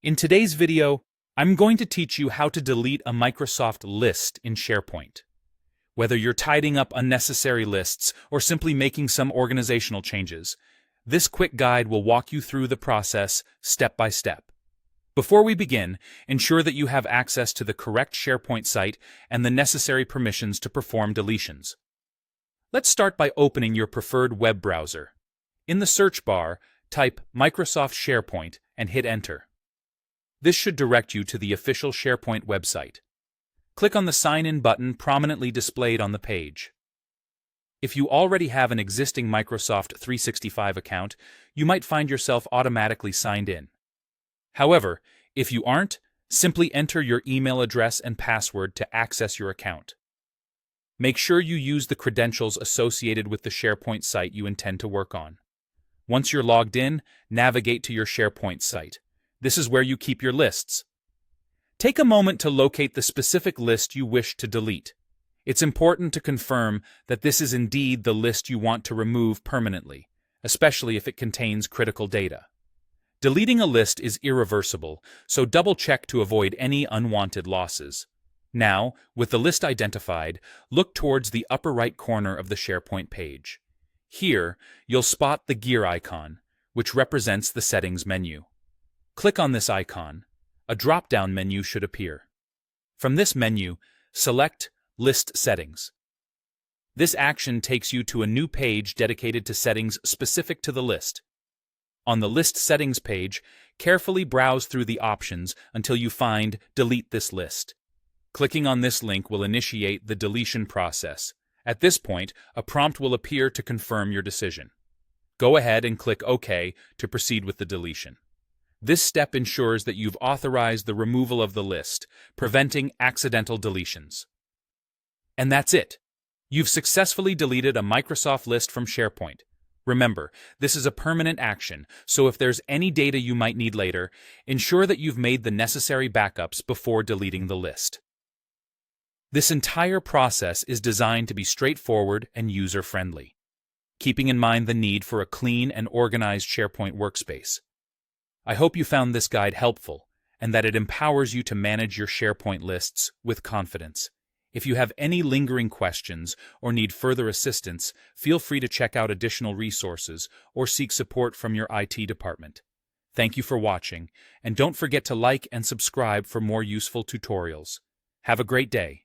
In today's video, I'm going to teach you how to delete a Microsoft list in Sharepoint. Whether you're tidying up unnecessary lists or simply making some organizational changes, this quick guide will walk you through the process step by step. Before we begin, ensure that you have access to the correct Sharepoint site and the necessary permissions to perform deletions. Let's start by opening your preferred web browser. In the search bar, type Microsoft Sharepoint and hit Enter. This should direct you to the official Sharepoint website. Click on the Sign In button prominently displayed on the page. If you already have an existing Microsoft 365 account, you might find yourself automatically signed in. However, if you aren't, simply enter your email address and password to access your account. Make sure you use the credentials associated with the Sharepoint site you intend to work on. Once you're logged in, navigate to your Sharepoint site. This is where you keep your lists. Take a moment to locate the specific list you wish to delete. It's important to confirm that this is indeed the list you want to remove permanently, especially if it contains critical data. Deleting a list is irreversible, so double-check to avoid any unwanted losses. Now, with the list identified, look towards the upper right corner of the Sharepoint page. Here, you'll spot the gear icon, which represents the settings menu. Click on this icon. A drop-down menu should appear. From this menu, select List Settings. This action takes you to a new page dedicated to settings specific to the list. On the List Settings page, carefully browse through the options until you find Delete this list. Clicking on this link will initiate the deletion process. At this point, a prompt will appear to confirm your decision. Go ahead and click OK to proceed with the deletion. This step ensures that you've authorized the removal of the list, preventing accidental deletions. And that's it. You've successfully deleted a Microsoft list from Sharepoint. Remember, this is a permanent action, so if there's any data you might need later, ensure that you've made the necessary backups before deleting the list. This entire process is designed to be straightforward and user-friendly, keeping in mind the need for a clean and organized Sharepoint workspace. I hope you found this guide helpful and that it empowers you to manage your Sharepoint lists with confidence. If you have any lingering questions or need further assistance, feel free to check out additional resources or seek support from your IT department. Thank you for watching, and don't forget to like and subscribe for more useful tutorials. Have a great day.